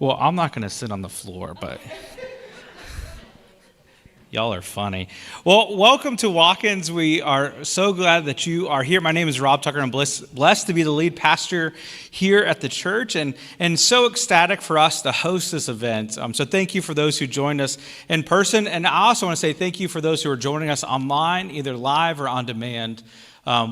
Well, I'm not going to sit on the floor, but y'all are funny. Well, welcome to Watkins. We are so glad that you are here. My name is Rob Tucker. I'm blessed to be the lead pastor here at the church, and so ecstatic for us to host this event. So thank you for those who joined us in person, and I also want to say thank you for those who are joining us online, either live or on demand.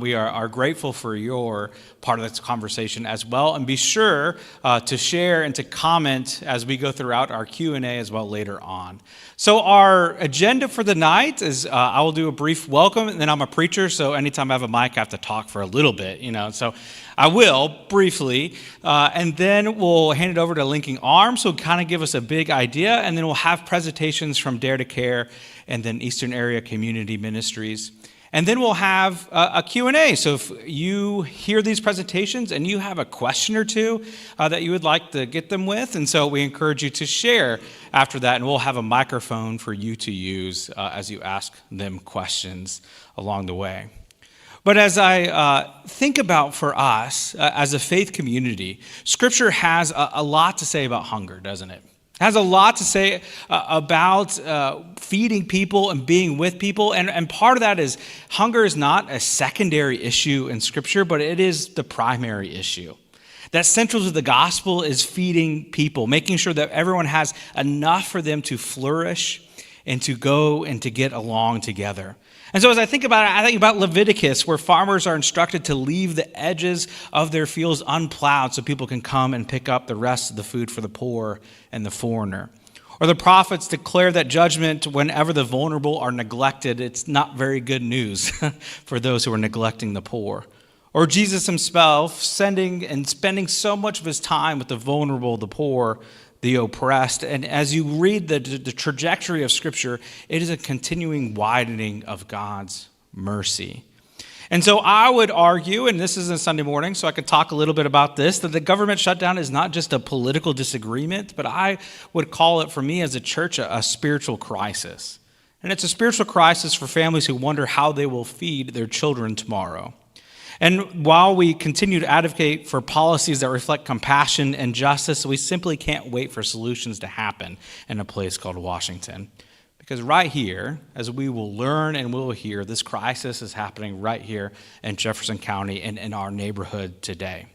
We are grateful for your part of this conversation as well. And be sure to share and to comment as we go throughout our Q&A as well later on. So our agenda for the night is I will do a brief welcome, and then I'm a preacher, so anytime I have a mic, I have to talk for a little bit, So I will briefly, and then we'll hand it over to Linking Arms, so kind of give us a big idea, and then we'll have presentations from Dare to Care and then Eastern Area Community Ministries. And then we'll have a Q&A. So if you hear these presentations and you have a question or two that you would like to get them with, and so we encourage you to share after that, and we'll have a microphone for you to use as you ask them questions along the way. But as I think about for us as a faith community, Scripture has a lot to say about hunger, doesn't it? It has a lot to say about feeding people and being with people. And part of that is hunger is not a secondary issue in Scripture, but it is the primary issue. That central to the gospel is feeding people, making sure that everyone has enough for them to flourish and to go and to get along together. And so as I think about it, I think about Leviticus, where farmers are instructed to leave the edges of their fields unplowed so people can come and pick up the rest of the food for the poor and the foreigner. Or the prophets declare that judgment whenever the vulnerable are neglected, it's not very good news for those who are neglecting the poor. Or Jesus himself sending and spending so much of his time with the vulnerable, the poor, the oppressed. And as you read the trajectory of Scripture, it is a continuing widening of God's mercy. And so I would argue, and this is a Sunday morning, so I could talk a little bit about this, that the government shutdown is not just a political disagreement, but I would call it, for me as a church, a spiritual crisis. And it's a spiritual crisis for families who wonder how they will feed their children tomorrow. And while we continue to advocate for policies that reflect compassion and justice, we simply can't wait for solutions to happen in a place called Washington. Because right here, as we will learn and we'll hear, this crisis is happening right here in Jefferson County and in our neighborhood today.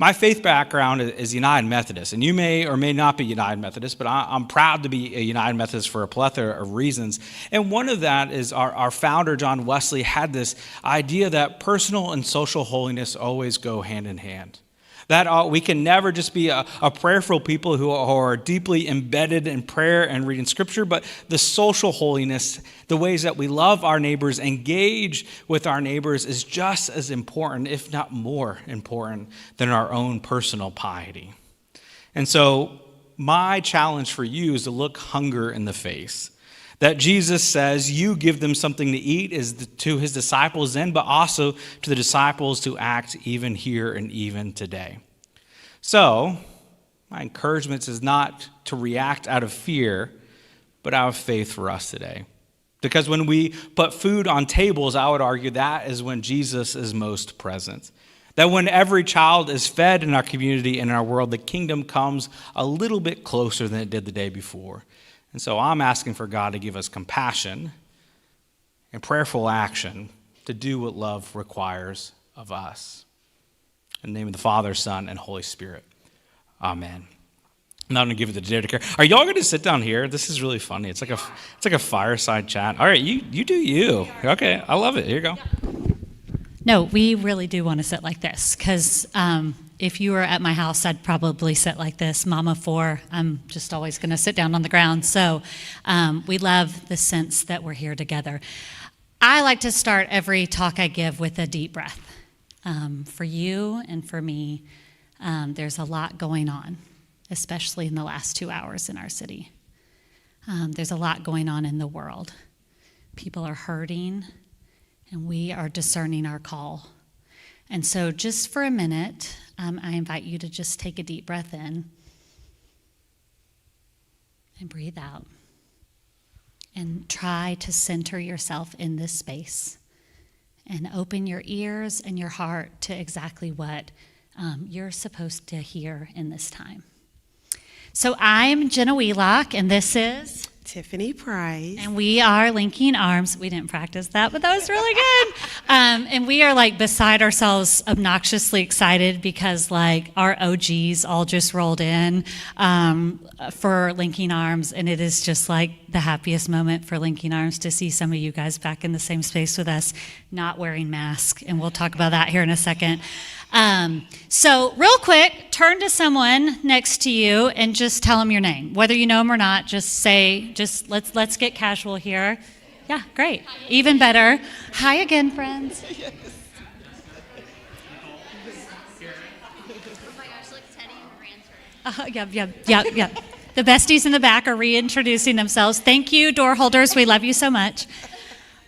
My faith background is United Methodist, and you may or may not be United Methodist, but I'm proud to be a United Methodist for a plethora of reasons. And one of that is our founder, John Wesley, had this idea that personal and social holiness always go hand in hand. That we can never just be a prayerful people who are deeply embedded in prayer and reading Scripture, but the social holiness, the ways that we love our neighbors, engage with our neighbors, is just as important, if not more important, than our own personal piety. And so my challenge for you is to look hunger in the face. That Jesus says, you give them something to eat, is to his disciples then, but also to the disciples to act even here and even today. So, my encouragement is not to react out of fear, but out of faith for us today. Because when we put food on tables, I would argue that is when Jesus is most present. That when every child is fed in our community and in our world, the kingdom comes a little bit closer than it did the day before. And so I'm asking for God to give us compassion and prayerful action to do what love requires of us. In the name of the Father, Son, and Holy Spirit. Amen. Now I'm going to give it to Dare to Care. Are y'all going to sit down here? This is really funny. It's like a fireside chat. All right, you do you. Okay, I love it. Here you go. No, we really do want to sit like this because if you were at my house, I'd probably sit like this. Mama 4, I'm just always going to sit down on the ground. So we love the sense that we're here together. I like to start every talk I give with a deep breath. For you and for me, there's a lot going on, especially in the last 2 hours in our city. There's a lot going on in the world. People are hurting, and we are discerning our call. And so just for a minute, I invite you to just take a deep breath in and breathe out. And try to center yourself in this space and open your ears and your heart to exactly what you're supposed to hear in this time. So I'm Jenna Wheelock, and this is... Tiffany Price. And we are linking arms. We didn't practice that, but that was really good. And we are like beside ourselves, obnoxiously excited because like our OGs all just rolled in for linking arms, and it is just like the happiest moment for linking arms to see some of you guys back in the same space with us, not wearing masks. And we'll talk about that here in a second. So real quick, turn to someone next to you and just tell them your name. Whether you know them or not, just let's get casual here. Yeah, great. Even better. Hi again, friends. Oh my gosh, look, Teddy and Ranter. Yep. The besties in the back are reintroducing themselves. Thank you, door holders. We love you so much.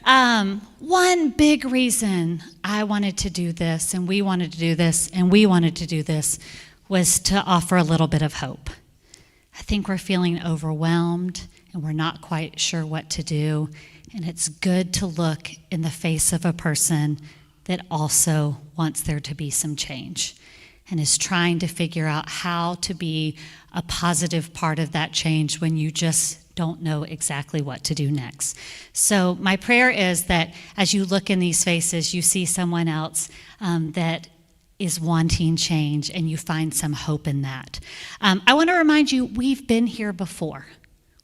One big reason I wanted to do this, and we wanted to do this, and we wanted to do this, was to offer a little bit of hope. I think we're feeling overwhelmed, and we're not quite sure what to do, and it's good to look in the face of a person that also wants there to be some change and is trying to figure out how to be a positive part of that change when you just don't know exactly what to do next. So my prayer is that as you look in these faces, you see someone else that is wanting change and you find some hope in that. I want to remind you, we've been here before.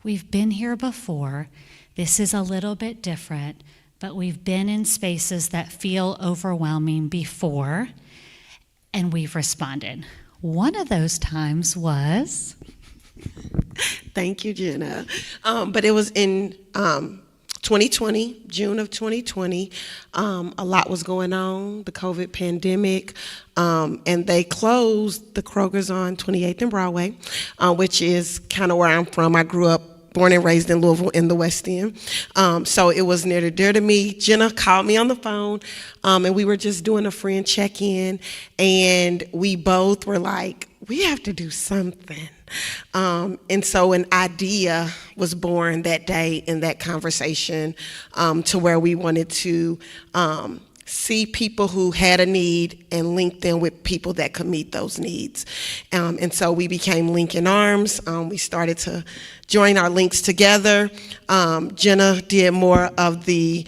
We've been here before. This is a little bit different, but we've been in spaces that feel overwhelming before, and we've responded. One of those times was... Thank you, Jenna. But it was in 2020, June of 2020. A lot was going on, the COVID pandemic, and they closed the Kroger's on 28th and Broadway, which is kind of where I'm from. I grew up, born and raised in Louisville in the West End. So it was near and dear to me. Jenna called me on the phone, and we were just doing a friend check-in, and we both were like, we have to do something. And so an idea was born that day in that conversation to where we wanted to see people who had a need and link them with people that could meet those needs. And so we became Linking Arms. We started to join our links together. Jenna did more of the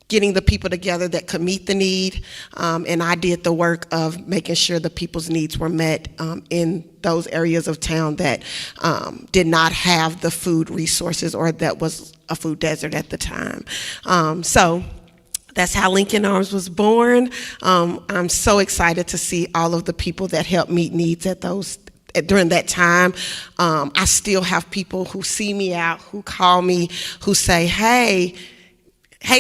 getting the people together that could meet the need, and I did the work of making sure the people's needs were met in those areas of town that did not have the food resources or that was a food desert at the time. So that's how Linking Arms was born. I'm so excited to see all of the people that helped meet needs at those during that time. I still have people who see me out, who call me, who say, hey,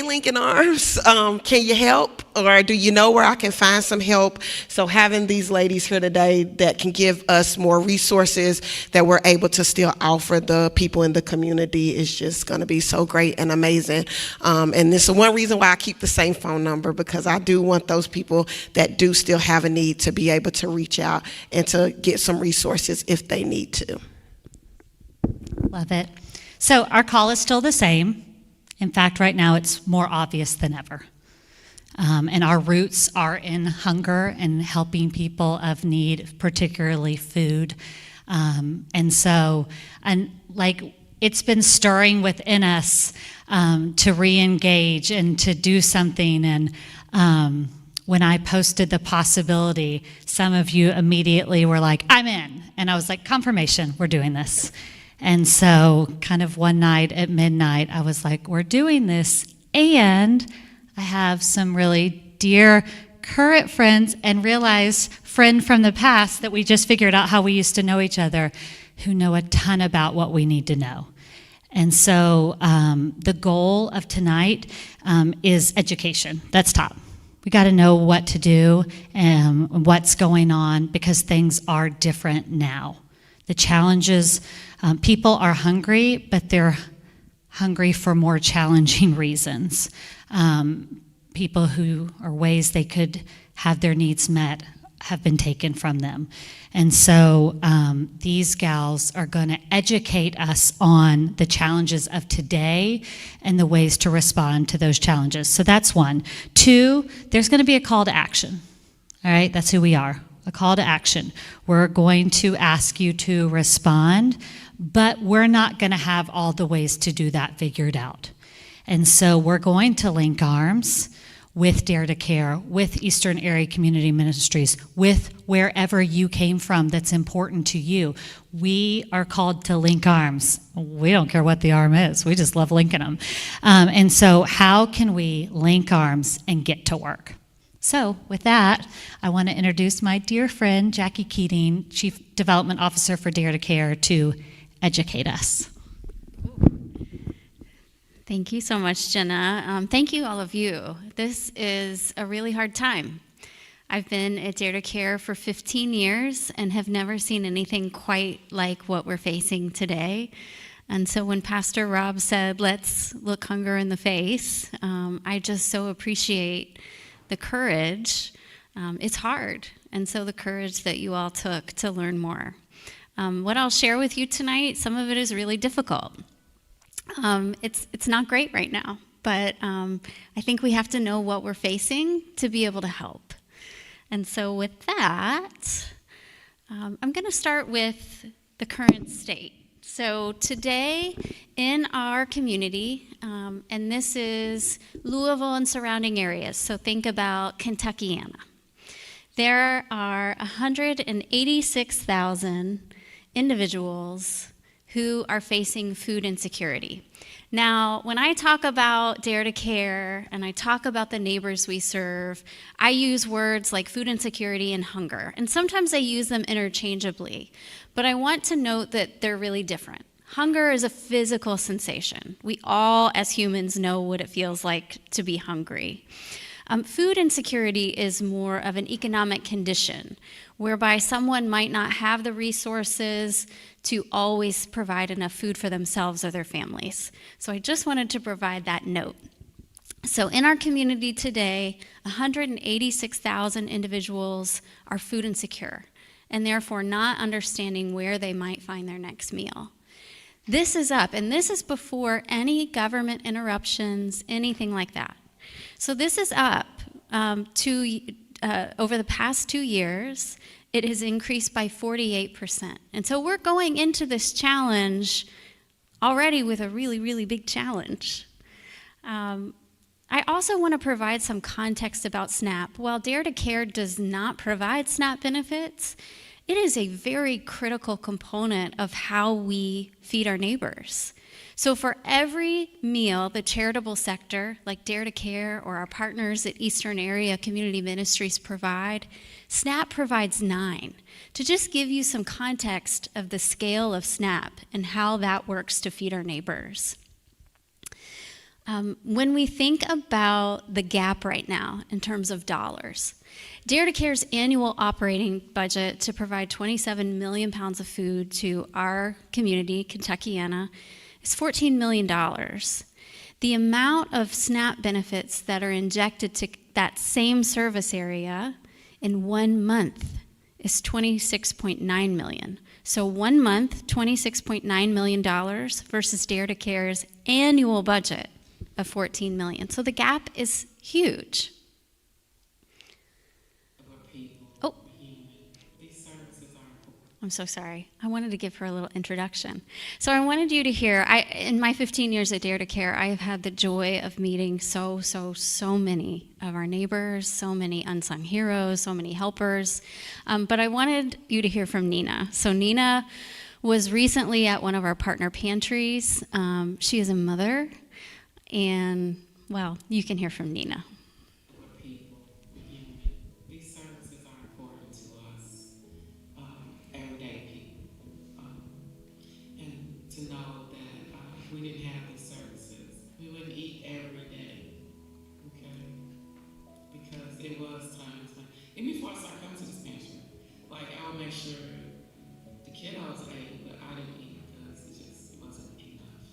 Linking Arms, can you help? Or do you know where I can find some help? So having these ladies here today that can give us more resources that we're able to still offer the people in the community is just going to be so great and amazing. And this is one reason why I keep the same phone number, because I do want those people that do still have a need to be able to reach out and to get some resources if they need to. Love it. So our call is still the same. In fact, right now it's more obvious than ever. And our roots are in hunger and helping people of need, particularly food. And like it's been stirring within us to re-engage and to do something. And when I posted the possibility, some of you immediately were like, I'm in. And I was like, confirmation, we're doing this. And so kind of one night at midnight, I was like, we're doing this. And I have some really dear current friends and realized friend from the past that we just figured out how we used to know each other, who know a ton about what we need to know. And so the goal of tonight is education. That's top. We got to know what to do and what's going on, because things are different now. The challenges, people are hungry, but they're hungry for more challenging reasons. People who are ways they could have their needs met have been taken from them. And so these gals are going to educate us on the challenges of today and the ways to respond to those challenges. So that's one. Two, there's going to be a call to action. All right, that's who we are. a call to action. We're going to ask you to respond, but we're not going to have all the ways to do that figured out. And so we're going to link arms with Dare to Care, with Eastern Area Community Ministries, with wherever you came from that's important to you. We are called to link arms. We don't care what the arm is. We just love linking them. And so how can we link arms and get to work? So with that, I want to introduce my dear friend, Jackie Keating, Chief Development Officer for Dare to Care, to educate us. Thank you so much, Jenna. Thank you, all of you. This is a really hard time. I've been at Dare to Care for 15 years and have never seen anything quite like what we're facing today. And so when Pastor Rob said, let's look hunger in the face, I just so appreciate the courage. It's hard. And so the courage that you all took to learn more. What I'll share with you tonight, some of it is really difficult. It's not great right now, but I think we have to know what we're facing to be able to help. And so with that, I'm going to start with the current state. So today in our community, and this is Louisville and surrounding areas, so think about Kentuckiana. There are 186,000 individuals who are facing food insecurity. Now, when I talk about Dare to Care and I talk about the neighbors we serve, I use words like food insecurity and hunger. And sometimes I use them interchangeably, but I want to note that they're really different. Hunger is a physical sensation. We all, as humans, know what it feels like to be hungry. Food insecurity is more of an economic condition whereby someone might not have the resources to always provide enough food for themselves or their families. So I just wanted to provide that note. So in our community today, 186,000 individuals are food insecure and therefore not understanding where they might find their next meal. This is up, and this is before any government interruptions, anything like that. So this is up over the past 2 years. It has increased by 48%. And so we're going into this challenge already with a really, really big challenge. I also want to provide some context about SNAP. While Dare to Care does not provide SNAP benefits, it is a very critical component of how we feed our neighbors. So for every meal the charitable sector, like Dare to Care or our partners at Eastern Area Community Ministries provide, SNAP provides 9. To just give you some context of the scale of SNAP and how that works to feed our neighbors. When we think about the gap right now in terms of dollars, Dare to Care's annual operating budget to provide 27 million pounds of food to our community, Kentuckiana, is $14 million. The amount of SNAP benefits that are injected to that same service area in 1 month is $26.9 million. So 1 month, $26.9 million versus Dare to Care's annual budget of $14 million. So the gap is huge. Oh, I'm so sorry. I wanted to give her a little introduction. So I wanted you to hear, in my 15 years at Dare to Care, I have had the joy of meeting so many of our neighbors, so many unsung heroes, so many helpers. But I wanted you to hear from Nina. So Nina was recently at one of our partner pantries. She is a mother, and, well, you can hear from Nina. We didn't have these services. We wouldn't eat every day, okay? Because it was times when, even before I started coming to this pantry, like I would make sure the kiddos ate, but I didn't eat because it just wasn't enough.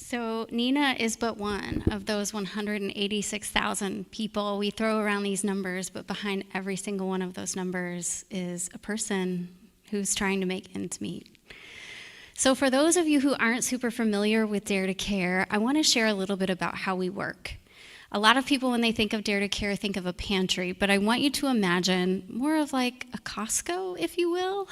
So Nina is but one of those 186,000 people. We throw around these numbers, but behind every single one of those numbers is a person who's trying to make ends meet. So for those of you who aren't super familiar with Dare to Care, I want to share a little bit about how we work. A lot of people, when they think of Dare to Care, think of a pantry, but I want you to imagine more of like a Costco, if you will.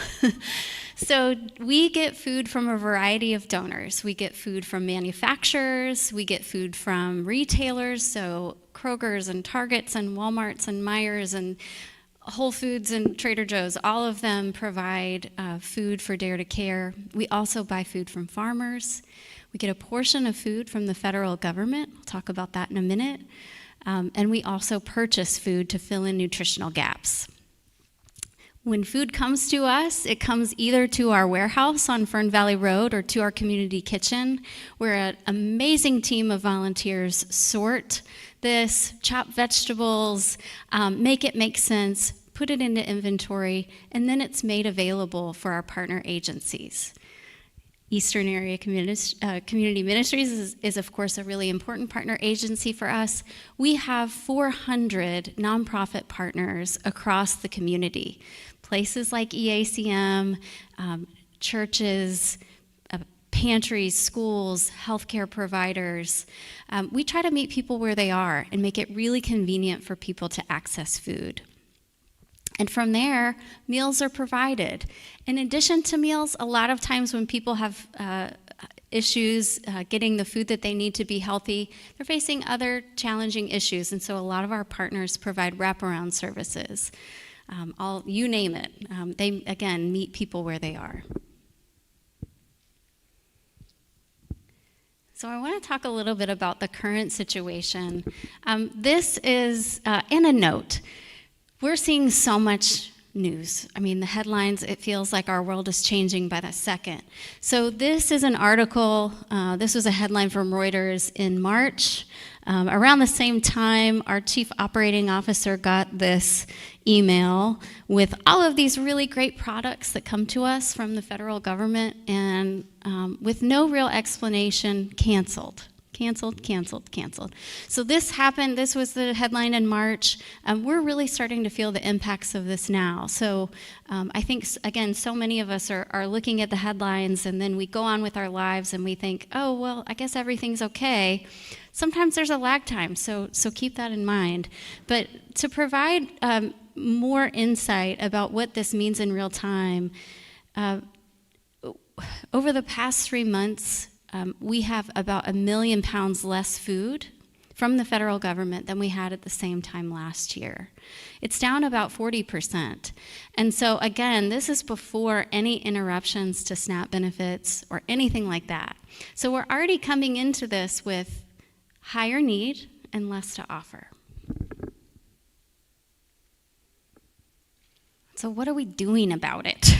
So we get food from a variety of donors. We get food from manufacturers, we get food from retailers, so Kroger's and Target's and Walmart's and Meijer's and Whole Foods and Trader Joe's, all of them provide food for Dare to Care. We also buy food from farmers. We get a portion of food from the federal government. I'll talk about that in a minute. And we also purchase food to fill in nutritional gaps. When food comes to us, it comes either to our warehouse on Fern Valley Road or to our community kitchen, where an amazing team of volunteers sort this, chop vegetables, make it make sense, put it into inventory, and then it's made available for our partner agencies. Eastern Area Community Ministries is, of course, a really important partner agency for us. We have 400 nonprofit partners across the community. Places like EACM, churches, pantries, schools, healthcare providers. We try to meet people where they are and make it really convenient for people to access food. And from there, meals are provided. In addition to meals, a lot of times when people have issues getting the food that they need to be healthy, they're facing other challenging issues. And so a lot of our partners provide wraparound services. You name it. They, again, meet people where they are. So I want to talk a little bit about the current situation. This is, and a note. We're seeing so much news. I mean, the headlines, it feels like our world is changing by the second. So this is an article, this was a headline from Reuters in March. Around the same time, our chief operating officer got this email with all of these really great products that come to us from the federal government, and with no real explanation, canceled. Canceled. So this happened, this was the headline in March. We're really starting to feel the impacts of this now. So I think, again, so many of us are looking at the headlines and then we go on with our lives and we think, oh, well, I guess everything's okay. Sometimes there's a lag time, so keep that in mind. But to provide more insight about what this means in real time, over the past 3 months, we have about 1 million pounds less food from the federal government than we had at the same time last year. It's down about 40%. And so again, this is before any interruptions to SNAP benefits or anything like that. So we're already coming into this with higher need and less to offer. So what are we doing about it?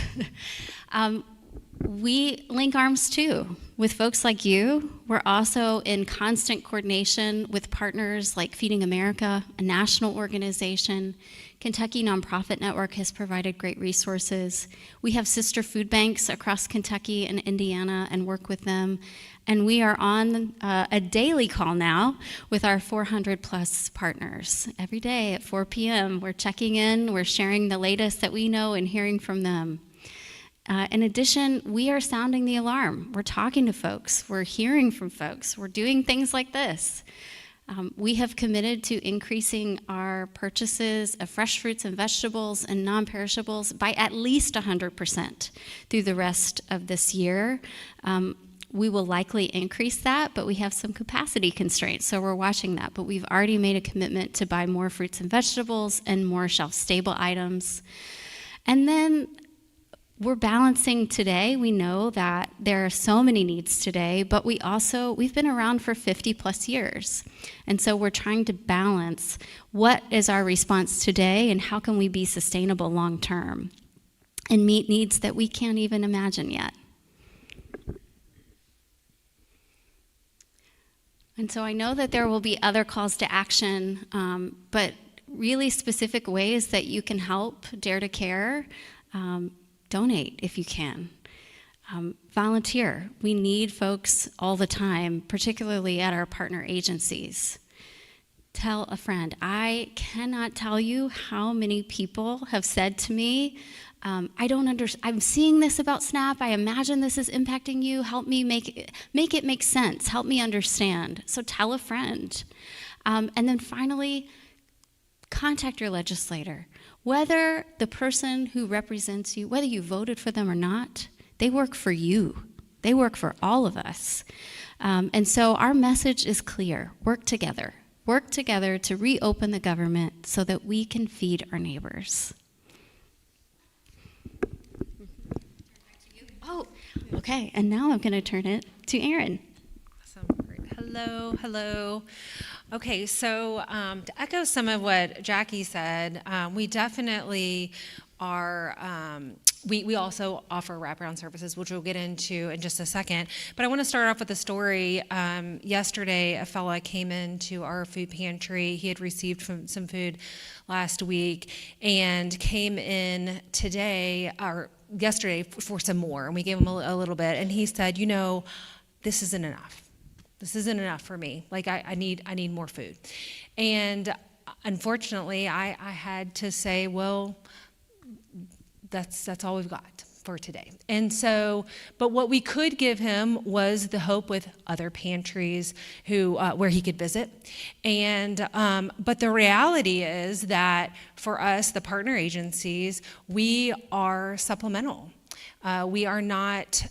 We link arms too with folks like you. We're also in constant coordination with partners like Feeding America, a national organization. Kentucky Nonprofit Network has provided great resources. We have sister food banks across Kentucky and Indiana and work with them. And we are on a daily call now with our 400 plus partners. Every day at 4 p.m., we're checking in, we're sharing the latest that we know and hearing from them. In addition, we are sounding the alarm. We're talking to folks. We're hearing from folks. We're doing things like this. We have committed to increasing our purchases of fresh fruits and vegetables and non-perishables by at least 100% through the rest of this year. We will likely increase that, but we have some capacity constraints, so we're watching that. But we've already made a commitment to buy more fruits and vegetables and more shelf-stable items. And then we're balancing today. We know that there are so many needs today, but we've been around for 50 plus years. And so we're trying to balance what is our response today and how can we be sustainable long term and meet needs that we can't even imagine yet. And so I know that there will be other calls to action, but really specific ways that you can help Dare to Care. Donate if you can. Volunteer. We need folks all the time, particularly at our partner agencies. Tell a friend. I cannot tell you how many people have said to me, I don't understand. I'm seeing this about SNAP. I imagine this is impacting you. Help me make it make sense. Help me understand. So tell a friend. And then finally, contact your legislator. Whether the person who represents you, whether you voted for them or not, they work for you. They work for all of us. And so our message is clear. Work together. Work together to reopen the government so that we can feed our neighbors. Oh, okay. And now I'm going to turn it to Erin. Awesome. Great. Hello. Okay, so to echo some of what Jackie said, we definitely are, we also offer wraparound services, which we'll get into in just a second. But I want to start off with a story. Yesterday, a fella came into our food pantry. He had received some food last week and came in today, or yesterday, for some more. And we gave him a little bit. And he said, this isn't enough. This isn't enough for me. Like, I need more food. And unfortunately, I had to say, well, that's all we've got for today. And so, but what we could give him was the hope with other pantries where he could visit. And but the reality is that for us, the partner agencies, we are supplemental. We are not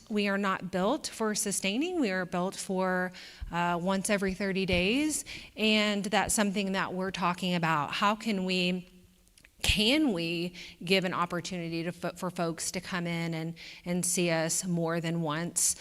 built for sustaining. We are built for once every 30 days, and that's something that we're talking about. How can we give an opportunity for folks to come in and see us more than once?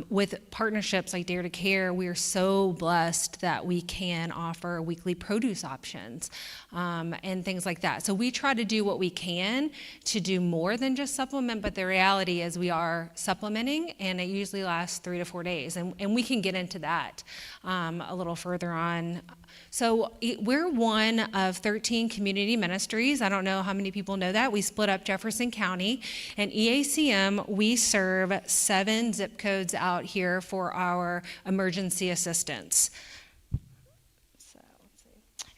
With partnerships like Dare to Care, we are so blessed that we can offer weekly produce options and things like that. So we try to do what we can to do more than just supplement, but the reality is we are supplementing, and it usually lasts 3 to 4 days. And we can get into that a little further on. So we're one of 13 community ministries. I don't know how many people know that. We split up Jefferson County. And EACM, we serve 7 zip codes out here for our emergency assistance.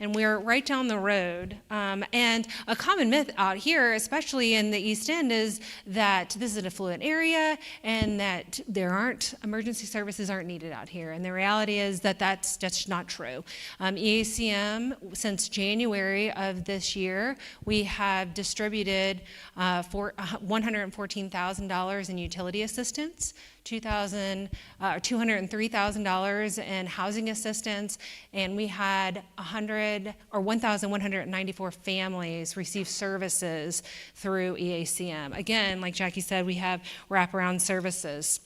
And we're right down the road. And a common myth out here, especially in the East End, is that this is an affluent area and that emergency services aren't needed out here. And the reality is that that's just not true. EACM, since January of this year, we have distributed for $114,000 in utility assistance, $203,000 in housing assistance, and we had 1,194 families receive services through EACM. Again, like Jackie said, we have wraparound services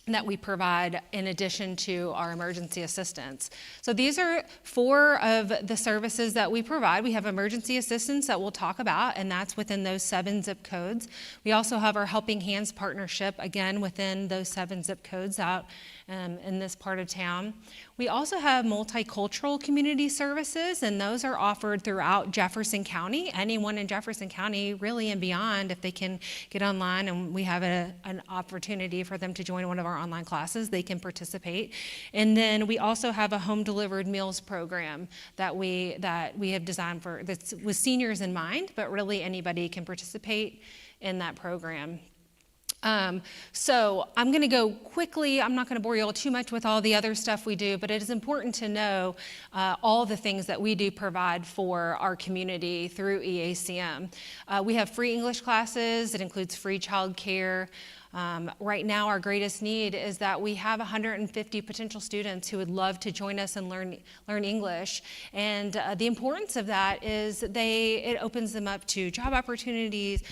that we provide in addition to our emergency assistance. So these are 4 of the services that we provide. We have emergency assistance that we'll talk about, and that's within those 7 zip codes. We also have our Helping Hands partnership, again, within those 7 zip codes out in this part of town. We also have multicultural community services, and those are offered throughout Jefferson County. Anyone in Jefferson County, really and beyond, if they can get online and we have an opportunity for them to join one of our online classes, they can participate. And then we also have a home delivered meals program that we have designed that's with seniors in mind, but really anybody can participate in that program. So I'm going to go quickly. I'm not going to bore you all too much with all the other stuff we do, but it is important to know all the things that we do provide for our community through EACM. We have free English classes. It includes free child care. Right now, our greatest need is that we have 150 potential students who would love to join us and learn English. And the importance of that is it opens them up to job opportunities,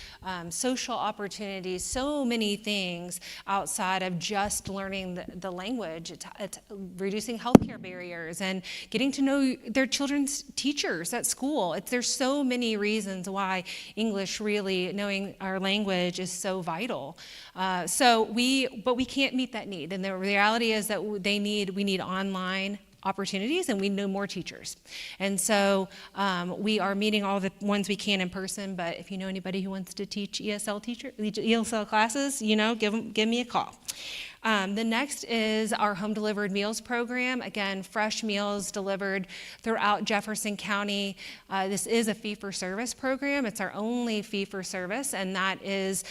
social opportunities, so many things outside of just learning the language. It's reducing healthcare barriers and getting to know their children's teachers at school. There's so many reasons why English, really knowing our language, is so vital. But we can't meet that need, and the reality is that we need online opportunities, and we need more teachers. And so we are meeting all the ones we can in person, but if you know anybody who wants to teach ESL classes, give me a call. The next is our home delivered meals program. Again, fresh meals delivered throughout Jefferson County. This is a fee-for-service program. It's our only fee-for-service, and that is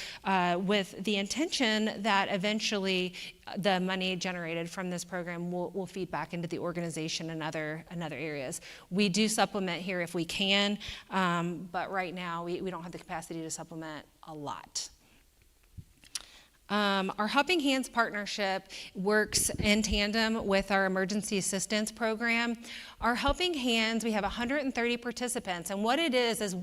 with the intention that eventually the money generated from this program will feed back into the organization and other areas. We do supplement here if we can, but right now we don't have the capacity to supplement a lot. Our Helping Hands partnership works in tandem with our emergency assistance program. Our Helping Hands, we have 130 participants, and what it is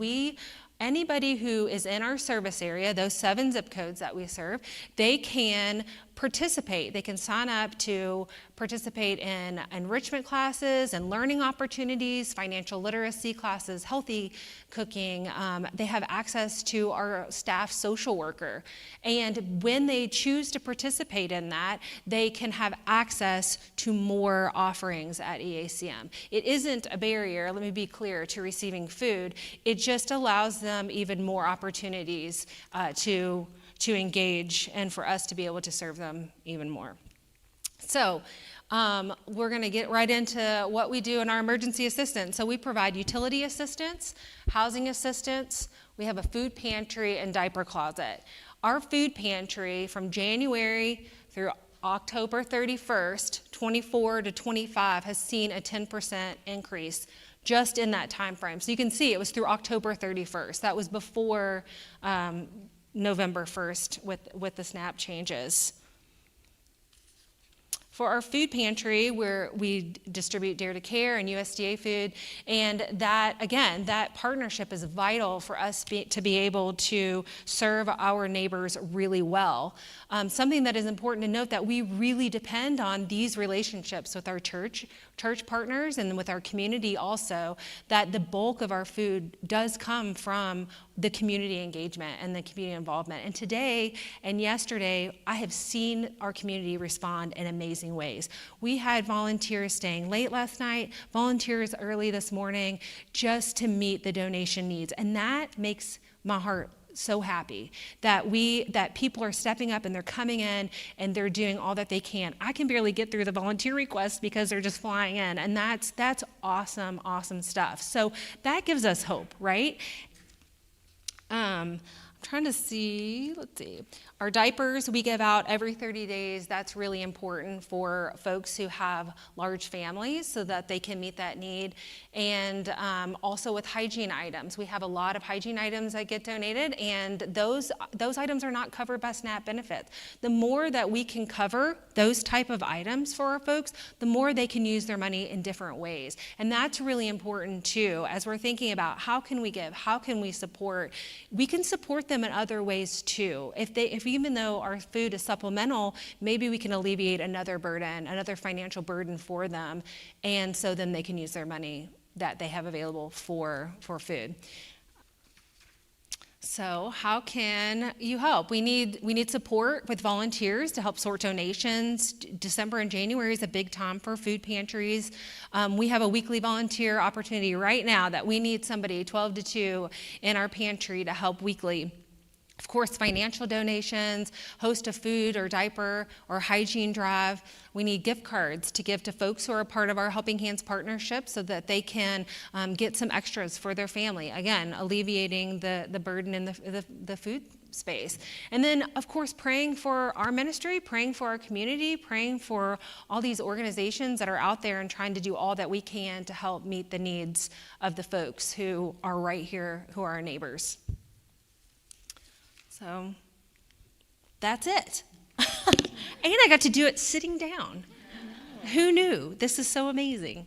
anybody who is in our service area, those 7 zip codes that we serve, they can participate. They can sign up to participate in enrichment classes and learning opportunities, financial literacy classes, healthy cooking. They have access to our staff social worker. And when they choose to participate in that, they can have access to more offerings at EACM. It isn't a barrier, let me be clear, to receiving food. It just allows them even more opportunities to engage and for us to be able to serve them even more. So we're going to get right into what we do in our emergency assistance. So we provide utility assistance, housing assistance, we have a food pantry and diaper closet. Our food pantry from January through October 31st, 24 to 25 has seen a 10% increase just in that time frame. So you can see it was through October 31st. That was before November 1st with the SNAP changes. For our food pantry, where we distribute Dare to Care and USDA food, and that partnership is vital for us to be able to serve our neighbors really well. Something that is important to note that we really depend on these relationships with our church partners and with our community also, that the bulk of our food does come from the community engagement and the community involvement. And today and yesterday, I have seen our community respond in amazing ways. We had volunteers staying late last night, volunteers early this morning, just to meet the donation needs. And that makes my heart so happy that people are stepping up and they're coming in and they're doing all that they can. I can barely get through the volunteer requests because they're just flying in, and that's awesome stuff. So that gives us hope, right? I'm trying to see, let's see. Our diapers we give out every 30 days. That's really important for folks who have large families so that they can meet that need. And also with hygiene items. We have a lot of hygiene items that get donated, and those items are not covered by SNAP benefits. The more that we can cover those type of items for our folks, the more they can use their money in different ways. And that's really important too, as we're thinking about how can we give, how can we support. We can support them in other ways too. If even though our food is supplemental, maybe we can alleviate another financial burden for them, and so then they can use their money that they have available for food. So how can you help? We need support with volunteers to help sort donations. December and January is a big time for food pantries. We have a weekly volunteer opportunity right now that we need somebody 12 to 2 in our pantry to help weekly. Of course, financial donations, host a food or diaper or hygiene drive. We need gift cards to give to folks who are a part of our Helping Hands partnership so that they can get some extras for their family. Again, alleviating the burden in the food space. And then, of course, praying for our ministry, praying for our community, praying for all these organizations that are out there and trying to do all that we can to help meet the needs of the folks who are right here, who are our neighbors. So that's it. And I got to do it sitting down. Who knew? This is so amazing.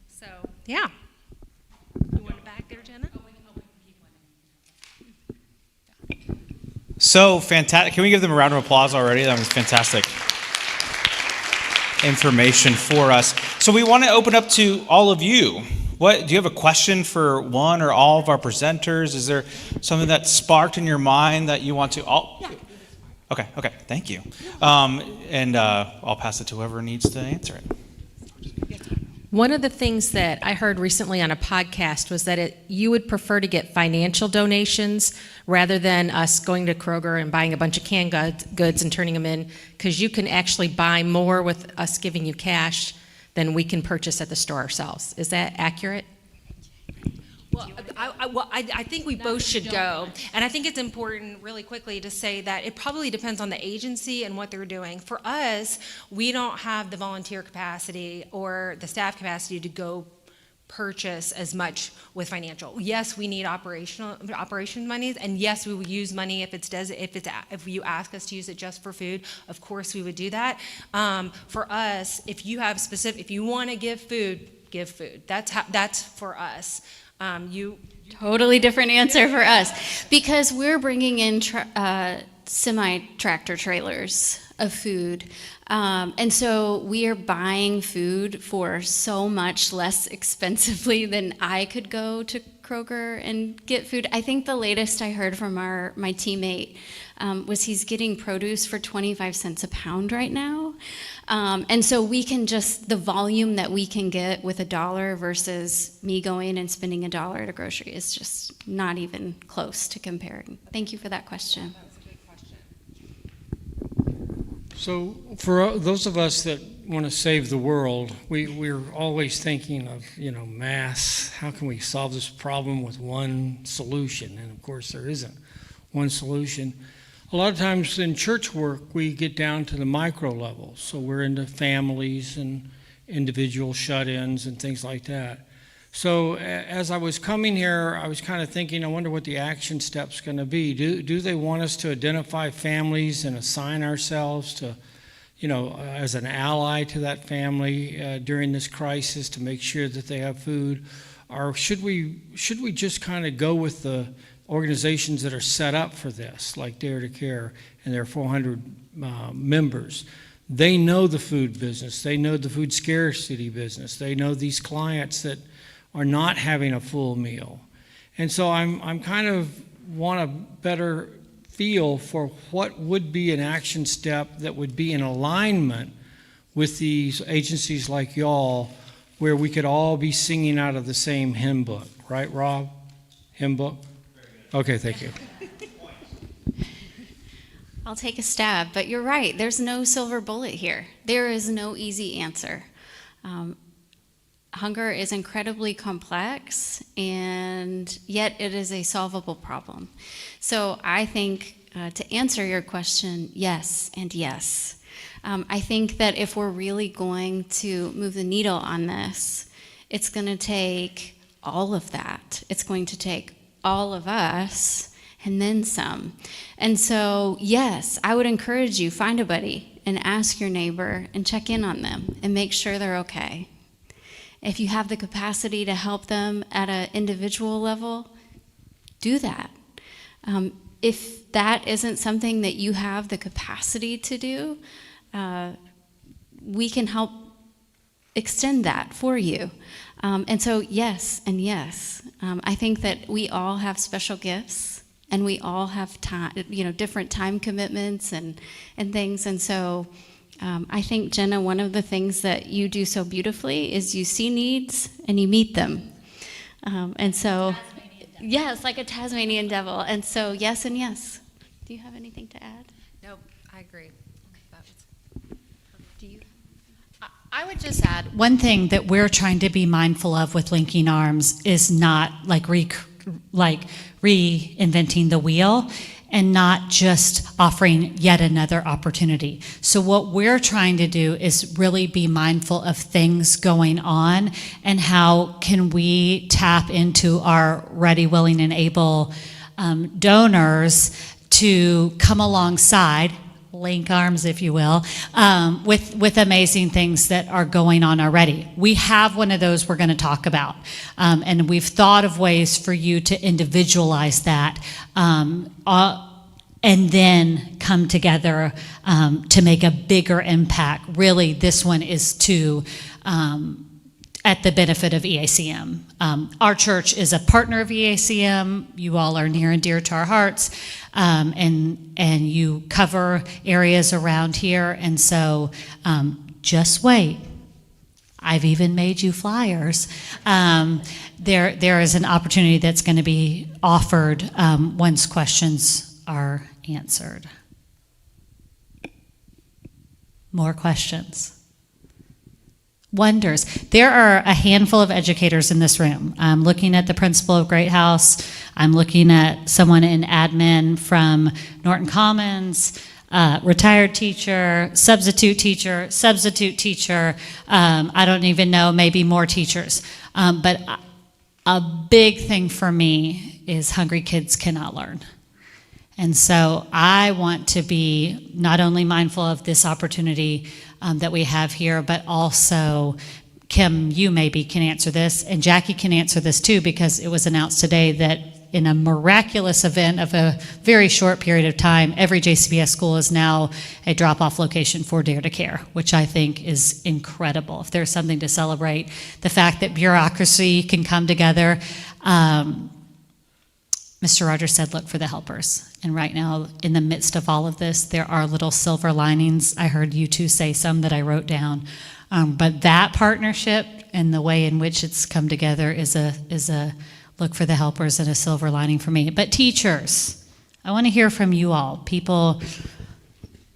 So, yeah. You want it back there, Jenna? So fantastic. Can we give them a round of applause already? That was fantastic information for us. So we want to open up to all of you. Do you have a question for one or all of our presenters? Is there something that sparked in your mind that you want to? Yeah. Okay. Thank you. And I'll pass it to whoever needs to answer it. One of the things that I heard recently on a podcast was that you would prefer to get financial donations rather than us going to Kroger and buying a bunch of canned goods and turning them in, because you can actually buy more with us giving you cash than we can purchase at the store ourselves. Is that accurate? Well, I think we both should go. And I think it's important, really quickly, to say that it probably depends on the agency and what they're doing. For us, we don't have the volunteer capacity or the staff capacity to go purchase as much with financial. Yes, we need operation monies, and yes, we will use money if you ask us to use it just for food. Of course, we would do that. For us, if you want to give food, give food. That's for us. Totally different answer for us, because we're bringing in semi-tractor trailers of food. And so we are buying food for so much less expensively than I could go to Kroger and get food. I think the latest I heard from my teammate was he's getting produce for 25 cents a pound right now. And so we can the volume that we can get with $1 versus me going and spending $1 at a grocery is just not even close to comparing. Thank you for that question. So for those of us that want to save the world, we're always thinking of, mass. How can we solve this problem with one solution? And of course, there isn't one solution. A lot of times in church work, we get down to the micro level. So we're into families and individual shut-ins and things like that. So as I was coming here, I was kind of thinking, I wonder what the action step's going to be. Do they want us to identify families and assign ourselves to, as an ally to that family during this crisis to make sure that they have food? Or should we just kind of go with the organizations that are set up for this, like Dare to Care, and there are 400 members? They know the food business. They know the food scarcity business. They know these clients that are not having a full meal. And so I'm kind of want a better feel for what would be an action step that would be in alignment with these agencies like y'all, where we could all be singing out of the same hymn book. Right, Rob? Hymn book? Okay, thank you. I'll take a stab, but you're right. There's no silver bullet here. There is no easy answer. Hunger is incredibly complex, and yet it is a solvable problem. So I think to answer your question, yes and yes. I think that if we're really going to move the needle on this, it's going to take all of that. It's going to take all of us and then some. And so, yes, I would encourage you, find a buddy and ask your neighbor and check in on them and make sure they're okay. If you have the capacity to help them at an individual level, do that. If that isn't something that you have the capacity to do, we can help extend that for you. And so, yes and yes. I think that we all have special gifts, and we all have time, different time commitments and things. And so, I think, Jenna, one of the things that you do so beautifully is you see needs and you meet them. And so, yes, like a Tasmanian devil. And so, yes and yes. Do you have anything to add? No, I agree. Do you? I would just add one thing that we're trying to be mindful of with Linking Arms is not like reinventing the wheel, and not just offering yet another opportunity. So what we're trying to do is really be mindful of things going on and how can we tap into our ready, willing, and able donors to come alongside, link arms, if you will, with amazing things that are going on already. We have one of those we're going to talk about, and we've thought of ways for you to individualize that and then come together to make a bigger impact. Really, this one is at the benefit of EACM. Our church is a partner of EACM. You all are near and dear to our hearts, and you cover areas around here. And so just wait. I've even made you flyers. There is an opportunity that's going to be offered once questions are answered. More questions? Wonders. There are a handful of educators in this room. I'm looking at the principal of Great House. I'm looking at someone in admin from Norton Commons, retired teacher, substitute teacher. I don't even know, maybe more teachers. But a big thing for me is hungry kids cannot learn. And so I want to be not only mindful of this opportunity that we have here, but also, Kim, you maybe can answer this, and Jackie can answer this too, because it was announced today that in a miraculous event of a very short period of time, every JCBS school is now a drop-off location for Dare to Care, which I think is incredible. If there's something to celebrate, the fact that bureaucracy can come together. Mr. Rogers said, look for the helpers. And right now, in the midst of all of this, there are little silver linings. I heard you two say some that I wrote down. But that partnership and the way in which it's come together is a look for the helpers and a silver lining for me. But teachers, I want to hear from you all. People,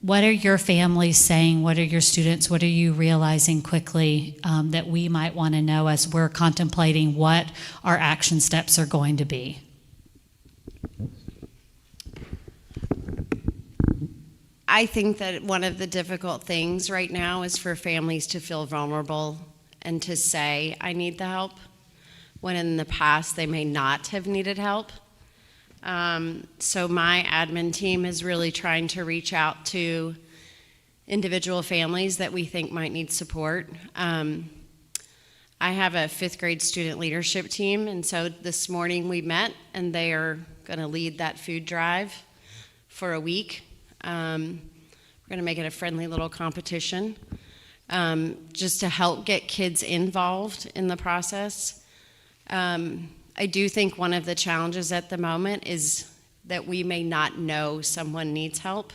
what are your families saying? What are your students? What are you realizing quickly that we might want to know as we're contemplating what our action steps are going to be? I think that one of the difficult things right now is for families to feel vulnerable and to say, I need the help, when in the past they may not have needed help. So my admin team is really trying to reach out to individual families that we think might need support. I have a 5th grade student leadership team, and so this morning we met, and they are going to lead that food drive for a week. We're going to make it a friendly little competition just to help get kids involved in the process. I do think one of the challenges at the moment is that we may not know someone needs help.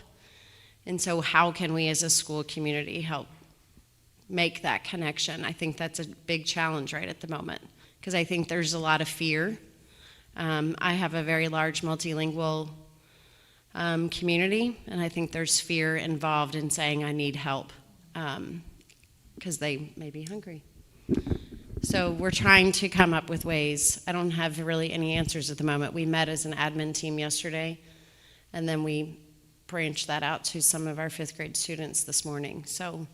And so how can we as a school community help make that connection? I think that's a big challenge right at the moment, because I think there's a lot of fear. I have a very large multilingual community, and I think there's fear involved in saying I need help because they may be hungry. So we're trying to come up with ways. I don't have really any answers at the moment. We met as an admin team yesterday, and then we branched that out to some of our 5th grade students this morning. So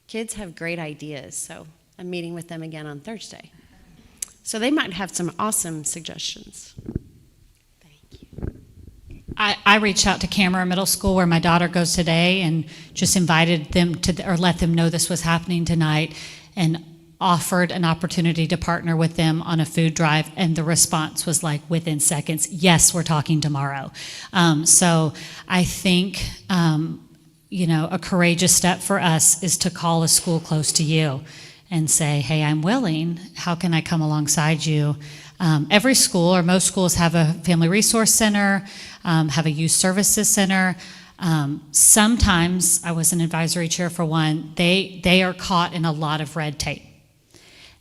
kids have great ideas, so I'm meeting with them again on Thursday. So they might have some awesome suggestions. I reached out to Camera Middle School, where my daughter goes today, and just invited them to, or let them know this was happening tonight, and offered an opportunity to partner with them on a food drive, and the response was like within seconds, yes, we're talking tomorrow. So I think, a courageous step for us is to call a school close to you and say, hey, I'm willing, how can I come alongside you? Every school, or most schools, have a family resource center, have a youth services center. Sometimes, I was an advisory chair for one, they are caught in a lot of red tape.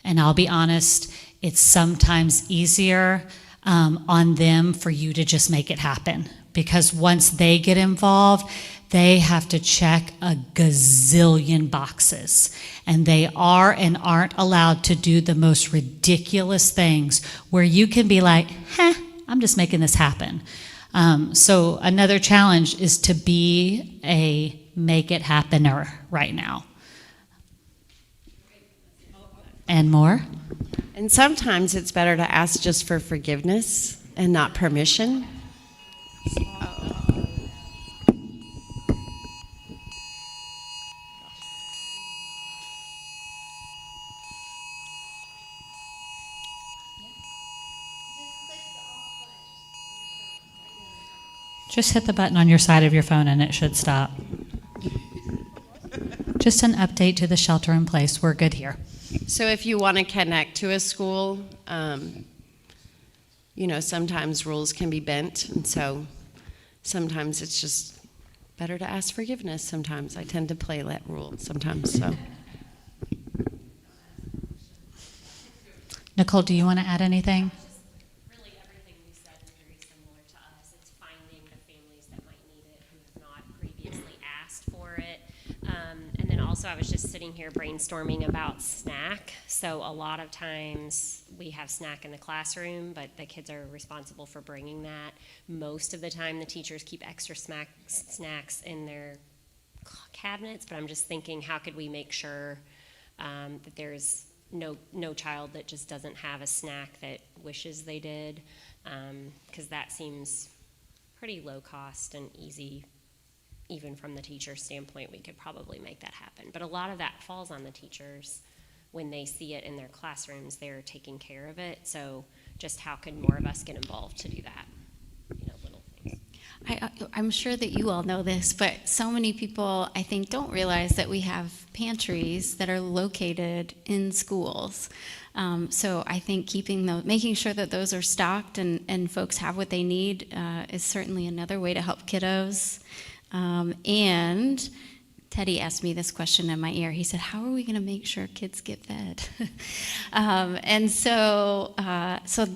And I'll be honest, it's sometimes easier on them for you to just make it happen. Because once they get involved, they have to check a gazillion boxes. And they are and aren't allowed to do the most ridiculous things where you can be like, I'm just making this happen. So another challenge is to be a make it happener right now. And more? And sometimes it's better to ask just for forgiveness and not permission. Just hit the button on your side of your phone and it should stop. Just an update to the shelter in place. We're good here. So if you want to connect to a school, sometimes rules can be bent, and so sometimes it's just better to ask forgiveness. Sometimes I tend to play that rule sometimes. So Nicole, do you want to add anything? Really everything we said is very similar to us. It's finding the families that might need it who have not previously asked for it. And then also I was just sitting here brainstorming about snack. So a lot of times we have snack in the classroom, but the kids are responsible for bringing that. Most of the time the teachers keep extra snacks in their cabinets, but I'm just thinking, how could we make sure that there's no child that just doesn't have a snack that wishes they did, because that seems pretty low cost and easy. Even from the teacher's standpoint, we could probably make that happen. But a lot of that falls on the teachers. When they see it in their classrooms, they're taking care of it. So just how can more of us get involved to do that? Little things. I'm sure that you all know this, but so many people, I think, don't realize that we have pantries that are located in schools. So I think making sure that those are stocked and folks have what they need is certainly another way to help kiddos. And Teddy asked me this question in my ear. He said, how are we going to make sure kids get fed? And so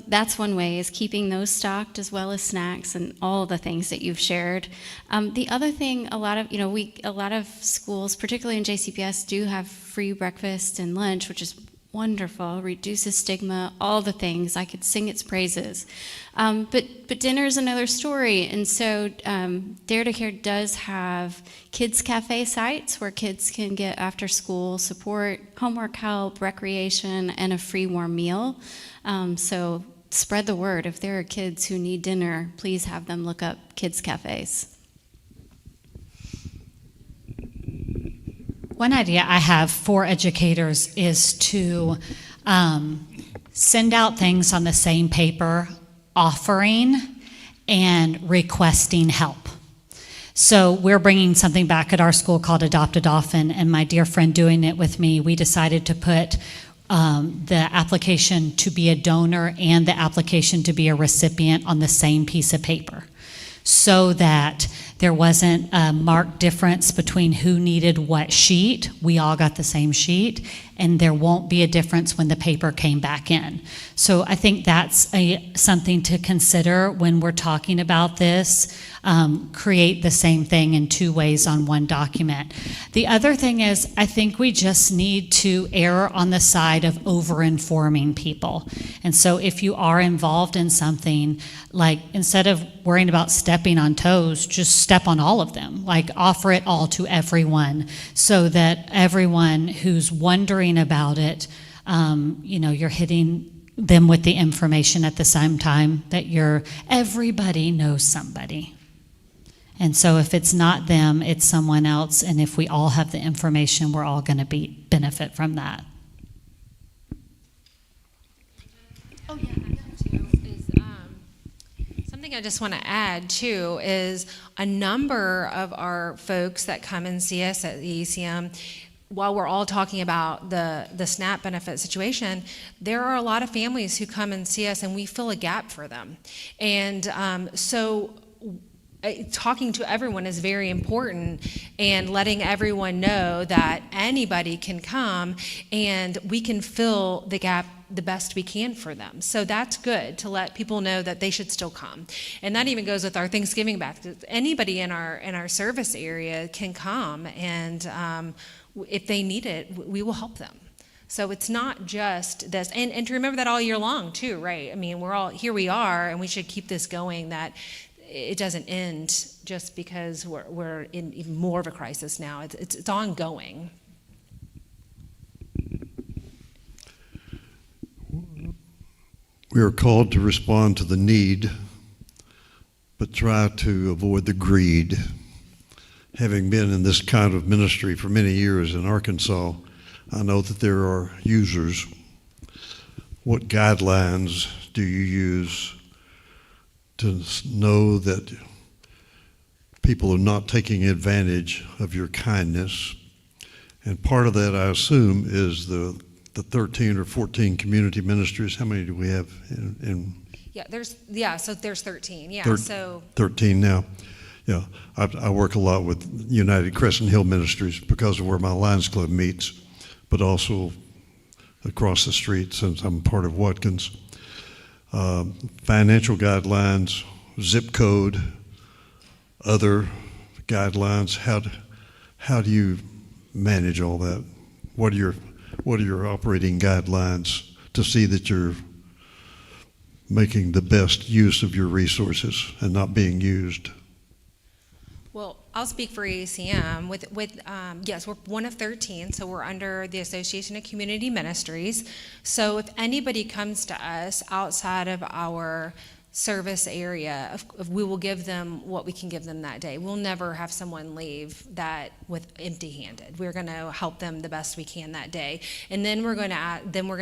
that's one way, is keeping those stocked as well as snacks and all the things that you've shared. The other thing, a lot of schools, particularly in JCPS, do have free breakfast and lunch, which is wonderful, reduces stigma, all the things. I could sing its praises. But dinner is another story. And so Dare to Care does have kids cafe sites where kids can get after school support, homework help, recreation, and a free warm meal. So spread the word. If there are kids who need dinner, please have them look up kids cafes. One idea I have for educators is to send out things on the same paper, offering and requesting help. So we're bringing something back at our school called Adopt a Dolphin, and my dear friend doing it with me, we decided to put the application to be a donor and the application to be a recipient on the same piece of paper, so that there wasn't a marked difference between who needed what sheet. We all got the same sheet, and there won't be a difference when the paper came back in. So I think that's something to consider when we're talking about this. Create the same thing in two ways on one document. The other thing is, I think we just need to err on the side of over-informing people. And so if you are involved in something, like instead of worrying about stepping on toes, just step on all of them. Like offer it all to everyone, so that everyone who's wondering about it, you're hitting them with the information at the same time that everybody knows somebody. And so if it's not them, it's someone else. And if we all have the information, we're all going to benefit from that. Oh yeah, I got to. Something I just want to add too is a number of our folks that come and see us at the ECM. While we're all talking about the SNAP benefit situation, there are a lot of families who come and see us, and we fill a gap for them. And talking to everyone is very important, and letting everyone know that anybody can come and we can fill the gap the best we can for them. So that's good to let people know that they should still come. And that even goes with our Thanksgiving baskets. Anybody in our service area can come, and if they need it, we will help them. So it's not just this, and to remember that all year long too, right? I mean, here we are, and we should keep this going, that it doesn't end just because we're in even more of a crisis now. It's ongoing. We are called to respond to the need, but try to avoid the greed. Having been in this kind of ministry for many years in Arkansas, I know that there are users. What guidelines do you use to know that people are not taking advantage of your kindness? And part of that, I assume, is the 13 or 14 community ministries. How many do we have So there's 13. Yeah, 13 now. Yeah, I work a lot with United Crescent Hill Ministries because of where my Lions Club meets, but also across the street since I'm part of Watkins. Financial guidelines, zip code, other guidelines. How do you manage all that? What are your operating guidelines to see that you're making the best use of your resources and not being used? Well, I'll speak for EACM. Yes, we're one of 13, so we're under the Association of Community Ministries. So if anybody comes to us outside of our service area, we will give them what we can give them that day. We'll never have someone leave that with empty-handed. We're going to help them the best we can that day, and then we're going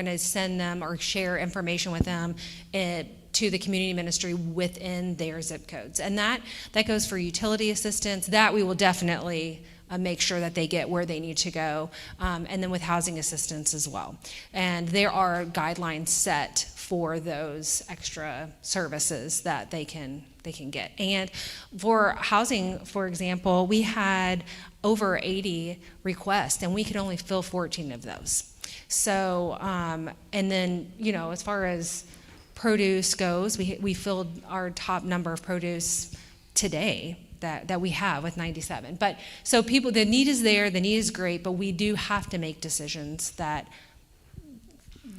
to send them or share information with them to the community ministry within their zip codes. And that goes for utility assistance. That we will definitely make sure that they get where they need to go, and then with housing assistance as well. And there are guidelines set for those extra services that they can get. And for housing, for example, we had over 80 requests, and we could only fill 14 of those. So, and then, as far as produce goes, we filled our top number of produce today that we have with 97. But so people, the need is there, the need is great, but we do have to make decisions that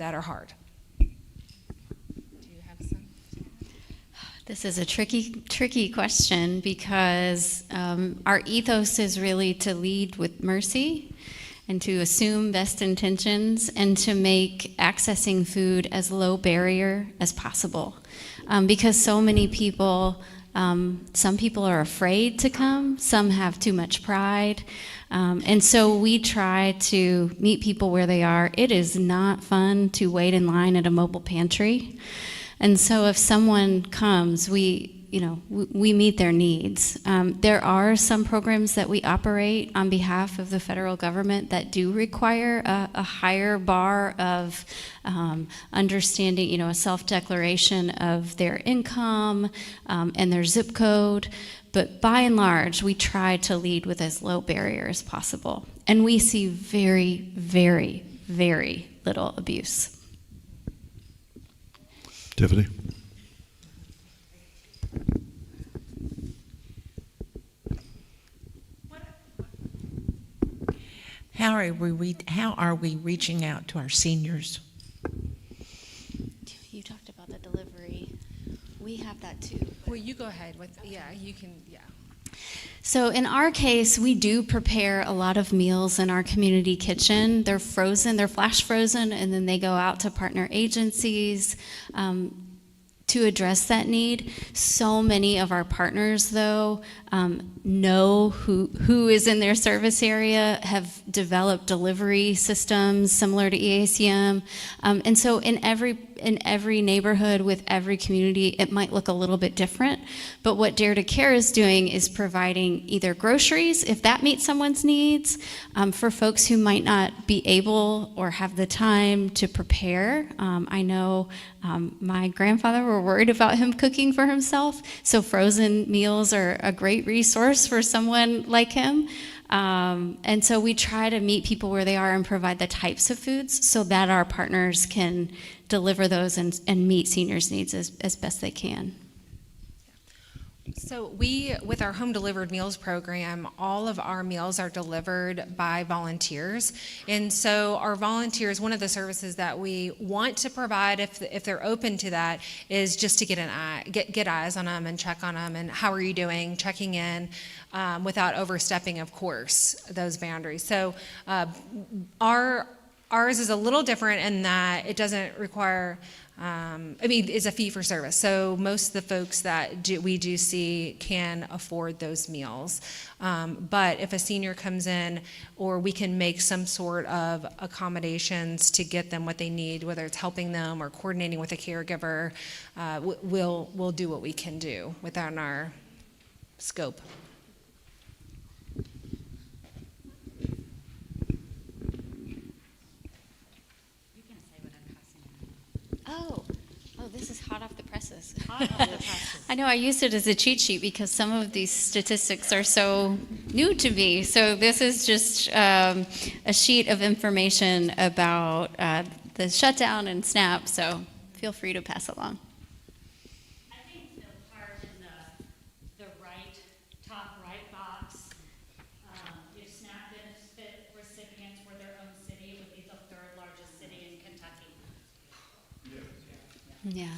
are hard. Do you have some? This is a tricky question because our ethos is really to lead with mercy and to assume best intentions and to make accessing food as low barrier as possible. Because so many people, some people are afraid to come, some have too much pride, and so we try to meet people where they are. It is not fun to wait in line at a mobile pantry, and so if someone comes, we meet their needs. There are some programs that we operate on behalf of the federal government that do require a higher bar of understanding, a self-declaration of their income and their zip code. But by and large, we try to lead with as low barrier as possible. And we see very, very, very little abuse. Tiffany? How are we reaching out to our seniors? You talked about the delivery. We have that too. Well, you go ahead with, you can. So in our case, we do prepare a lot of meals in our community kitchen. They're frozen, they're flash frozen, and then they go out to partner agencies to address that need. So many of our partners, though, know who is in their service area, have developed delivery systems similar to EACM. And so in every neighborhood with every community, it might look a little bit different. But what Dare to Care is doing is providing either groceries, if that meets someone's needs, for folks who might not be able or have the time to prepare. I know my grandfather were worried about him cooking for himself, so frozen meals are a great resource for someone like him. And so we try to meet people where they are and provide the types of foods so that our partners can deliver those and meet seniors' needs as best they can. So with our home delivered meals program, all of our meals are delivered by volunteers. And so our volunteers, one of the services that we want to provide, if they're open to that, is just to get eyes on them and check on them and how are you doing, checking in, without overstepping, of course, those boundaries. So ours is a little different in that it doesn't require, it's a fee for service. So most of the folks that we do see can afford those meals. But if a senior comes in, or we can make some sort of accommodations to get them what they need, whether it's helping them or coordinating with a caregiver, we'll do what we can do within our scope. Oh, this is hot off the presses. I know I used it as a cheat sheet because some of these statistics are so new to me. So this is just a sheet of information about the shutdown and SNAP, so feel free to pass it along. I think the part in the top right box, if SNAP benefit recipients were their own city, it would be the third largest city in Kentucky. Yeah.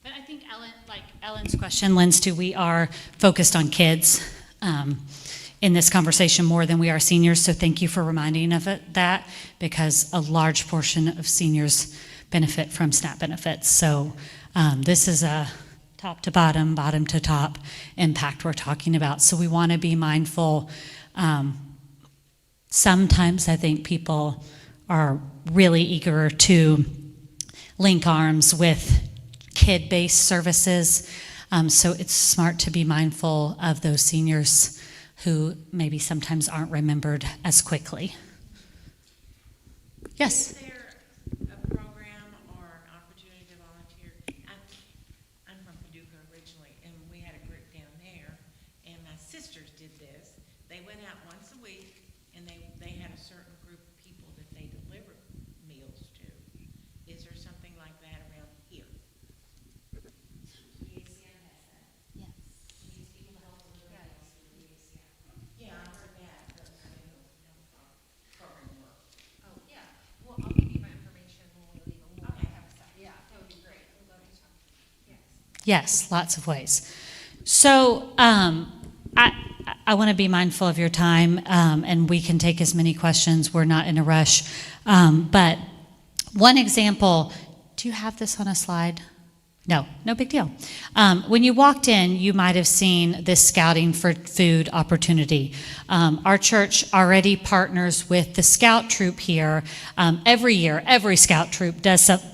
But I think Ellen's question lends to, we are focused on kids in this conversation more than we are seniors. So thank you for reminding of that, because a large portion of seniors benefit from SNAP benefits. So this is a top to bottom, bottom to top impact we're talking about. So we want to be mindful. Sometimes I think people are really eager to link arms with kid-based services. So it's smart to be mindful of those seniors who maybe sometimes aren't remembered as quickly. Yes? Is there a program or an opportunity to volunteer? I'm from Paducah originally, and we had a group down there, and my sisters did this. They went out once a week, and they had a certain group of people that they delivered meals to. Is there something like that around here? Yeah, I heard that. Program work. Oh, yeah. Well, I'll give you my information when we leave. We'll have stuff. Yeah, that would be great. We'll go to talk. Yes. Yes, lots of ways. So I want to be mindful of your time, and we can take as many questions. We're not in a rush. But one example, do you have this on a slide? No big deal. When you walked in, you might have seen this Scouting for Food opportunity. Our church already partners with the Scout Troop here. Every year, every Scout Troop does something.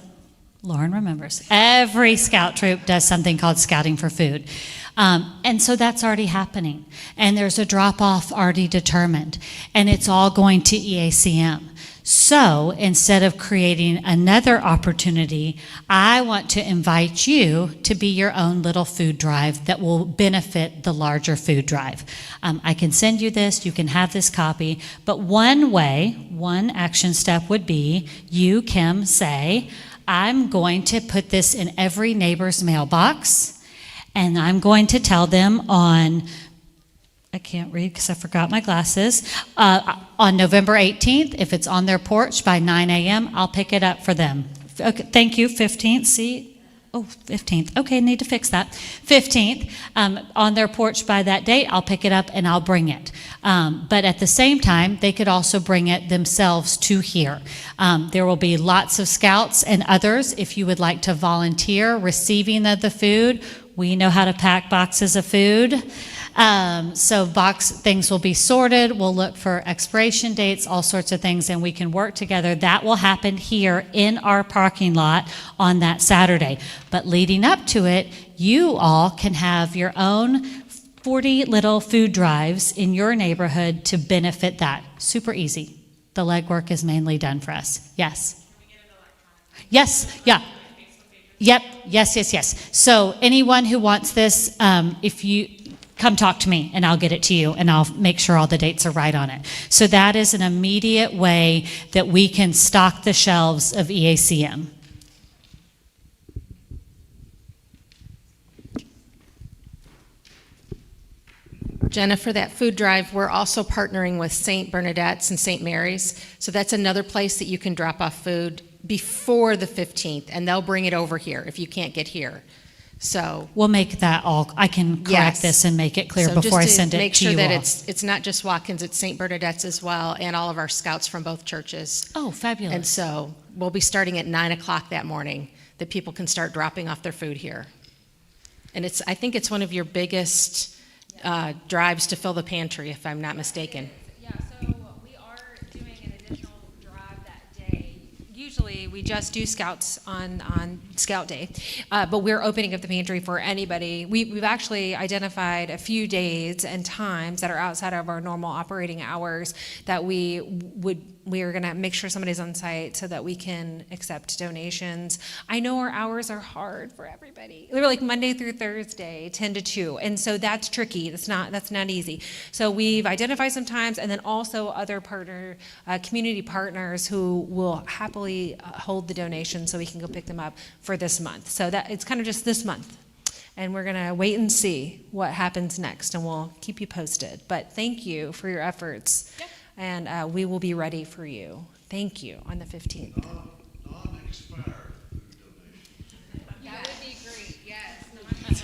Lauren remembers. Every Scout Troop does something called Scouting for Food. And so that's already happening. And there's a drop-off already determined. And it's all going to EACM. So instead of creating another opportunity, I want to invite you to be your own little food drive that will benefit the larger food drive. I can send you this, you can have this copy, but one action step would be, you, Kim, say, I'm going to put this in every neighbor's mailbox, and I'm going to tell them on, I can't read because I forgot my glasses, on November 18th, if it's on their porch by 9 a.m., I'll pick it up for them. Okay, thank you, 15th, see? Oh, 15th, okay, need to fix that. 15th, on their porch by that date, I'll pick it up and I'll bring it. But at the same time, they could also bring it themselves to here. There will be lots of scouts and others, if you would like to volunteer receiving of the food. We know how to pack boxes of food. So things will be sorted. We'll look for expiration dates, all sorts of things, and we can work together. That will happen here in our parking lot on that Saturday. But leading up to it, you all can have your own 40 little food drives in your neighborhood to benefit that. Super easy. The legwork is mainly done for us. Yes? Yes, yeah. Yep, yes. So anyone who wants this, if you come talk to me and I'll get it to you and I'll make sure all the dates are right on it. So that is an immediate way that we can stock the shelves of EACM. Jenna, for that food drive, we're also partnering with St. Bernadette's and St. Mary's. So that's another place that you can drop off food before the 15th, and they'll bring it over here if you can't get here. So we'll make that all, I can correct this and make it clear so before I just to send it make to sure you that all. it's not just Watkins, it's St. Bernadette's as well, and all of our scouts from both churches. Oh, fabulous. And so we'll be starting at 9 o'clock that morning, that people can start dropping off their food here. And I think it's one of your biggest drives to fill the pantry, if I'm not mistaken. Yeah, so we are doing an additional drive that day. Usually we just do scouts on Scout Day, but we're opening up the pantry for anybody. We've actually identified a few days and times that are outside of our normal operating hours that we would we are going to make sure somebody's on site so that we can accept donations. I know our hours are hard for everybody. They're like Monday through Thursday, 10 to 2. And so that's tricky. That's not easy. So we've identified some times, and then also other community partners who will happily hold the donations so we can go pick them up for this month. So that it's kind of just this month. And we're going to wait and see what happens next, and we'll keep you posted. But thank you for your efforts. Yep. And we will be ready for you. Thank you on the 15th. Non-expired food donations. That would be great, yes.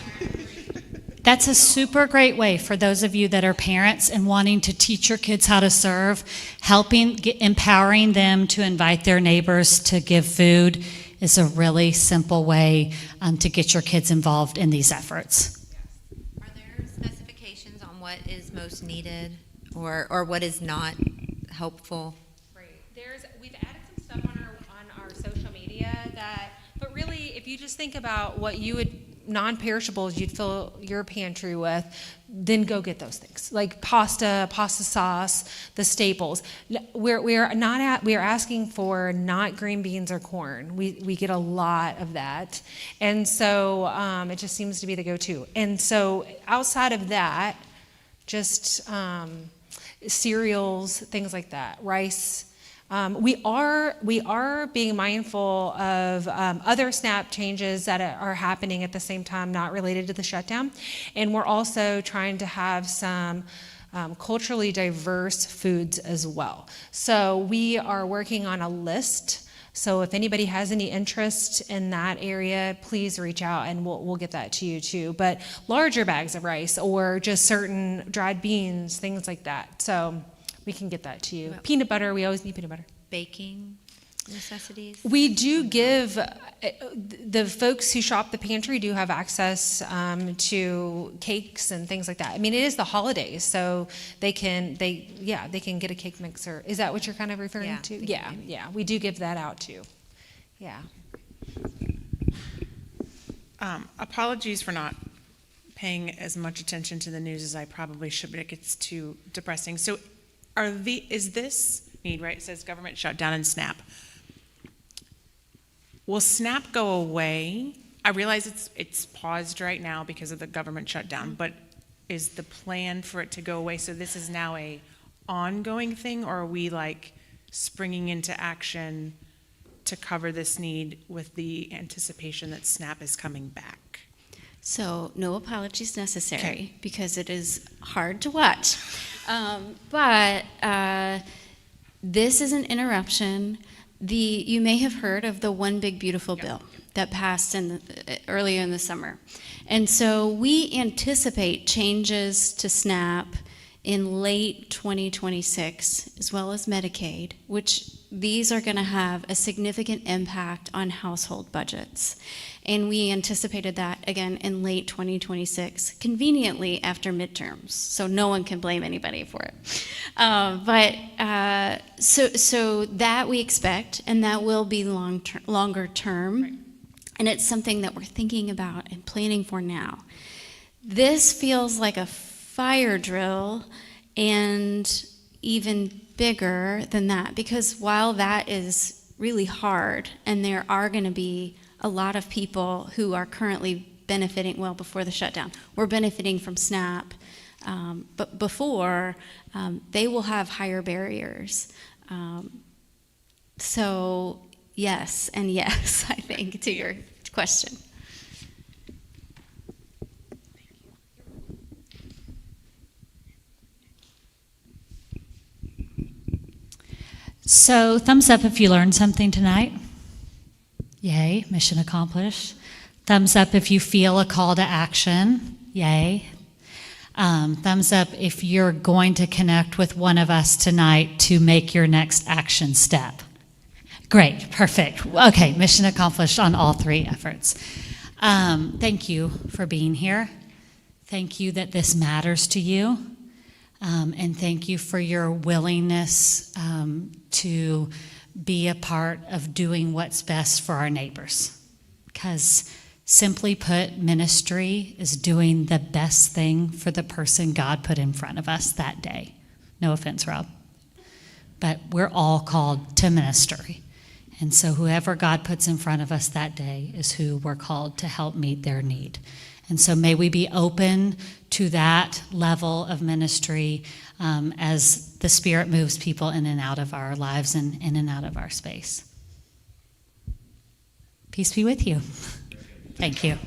That's a super great way for those of you that are parents and wanting to teach your kids how to serve, empowering them to invite their neighbors to give food is a really simple way to get your kids involved in these efforts. Are there specifications on what is most needed or what is not helpful? Right. We've added some stuff on our social media but really, if you just think about what you would non-perishables you'd fill your pantry with, then go get those things like pasta sauce, the staples. We are asking for not green beans or corn. We get a lot of that, and so it just seems to be the go-to. And so outside of that, just cereals, things like that, rice. We are being mindful of other SNAP changes that are happening at the same time, not related to the shutdown. And we're also trying to have some culturally diverse foods as well. So we are working on a list. So if anybody has any interest in that area, please reach out and we'll get that to you too. But larger bags of rice or just certain dried beans, things like that. So we can get that to you. Well, peanut butter, we always need peanut butter. Baking necessities? We do give, the folks who shop the pantry do have access to cakes and things like that. I mean, it is the holidays, so they can get a cake mixer. Is that what you're kind of referring to? Yeah, we do give that out too. Yeah. Apologies for not paying as much attention to the news as I probably should, but it gets too depressing. So is this need, right? It says government shutdown and SNAP. Will SNAP go away? I realize it's paused right now because of the government shutdown, but is the plan for it to go away? So this is now a ongoing thing, or are we like springing into action to cover this need with the anticipation that SNAP is coming back? So no apologies necessary because it is hard to watch. But this is an interruption. You may have heard of the One Big Beautiful Bill that passed earlier in the summer. And so we anticipate changes to SNAP in late 2026, as well as Medicaid, which these are going to have a significant impact on household budgets. And we anticipated that, again, in late 2026, conveniently after midterms, so no one can blame anybody for it. So that we expect, and that will be longer term, right. And it's something that we're thinking about and planning for now. This feels like a fire drill, and even bigger than that, because while that is really hard, and there are going to be a lot of people who are currently benefiting, well, before the shutdown, we're benefiting from SNAP, but before, they will have higher barriers. So yes, and yes, I think, to your question. So, thumbs up if you learned something tonight. Yay, mission accomplished. Thumbs up if you feel a call to action. Yay. Thumbs up if you're going to connect with one of us tonight to make your next action step. Great, perfect. Okay, mission accomplished on all three efforts. Thank you for being here. Thank you that this matters to you. And thank you for your willingness to be a part of doing what's best for our neighbors. Because simply put, ministry is doing the best thing for the person God put in front of us that day. No offense, Rob. but we're all called to ministry. And so whoever God puts in front of us that day is who we're called to help meet their need. And so may we be open to that level of ministry as the Spirit moves people in and out of our lives and in and out of our space. Peace be with you. Thank you.